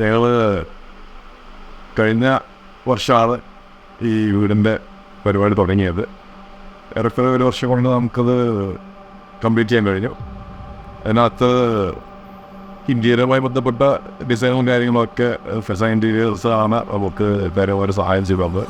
ഞങ്ങൾ കഴിഞ്ഞ വർഷമാണ് ഈ വീടിൻ്റെ പരിപാടി തുടങ്ങിയത്. ഏറെക്കുറെ ഒരു വർഷം കൊണ്ട് നമുക്കത് കംപ്ലീറ്റ് ചെയ്യാൻ കഴിഞ്ഞു. അതിനകത്ത് ഇന്റീരിയറുമായി ബന്ധപ്പെട്ട ഡിസൈനും കാര്യങ്ങളൊക്കെ ഫെസ ഇൻറ്റീരിയേഴ്സ് ആണ് നമുക്ക് ധാരാളം സഹായം ചെയ്യുന്നത്.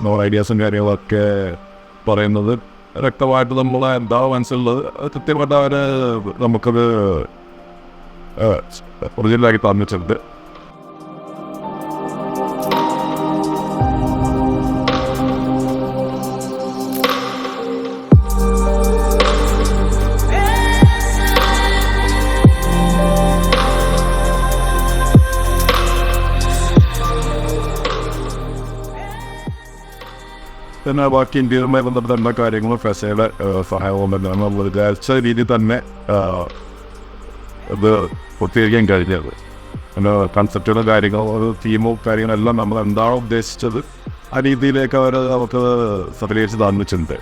നമ്മുടെ ഐഡിയാസും കാര്യങ്ങളൊക്കെ പറയുന്നത് വ്യക്തമായിട്ട് നമ്മൾ എന്താ മനസ്സിലുള്ളത് കൃത്യമായിട്ട് അവർ നമുക്കത് ഒറിജിനലാക്കി തന്നിട്ടുണ്ട്. പിന്നെ ബാക്കി ഇന്ത്യയുമായി ബന്ധപ്പെട്ട എല്ലാ കാര്യങ്ങളും ഫെസയുടെ സഹായവും തന്നെയാണ് നമ്മൾ വിചാരിച്ച രീതിയിൽ തന്നെ ഇത് പൂർത്തീകരിക്കാൻ കഴിഞ്ഞത്. പിന്നെ കൺസെപ്റ്റുകളും കാര്യങ്ങളും തീമും കാര്യങ്ങളെല്ലാം നമ്മൾ എന്താണോ ഉദ്ദേശിച്ചത് ആ രീതിയിലേക്ക് അവർ നമുക്ക് സഫലീകരിച്ച് തന്നിട്ടുണ്ട്.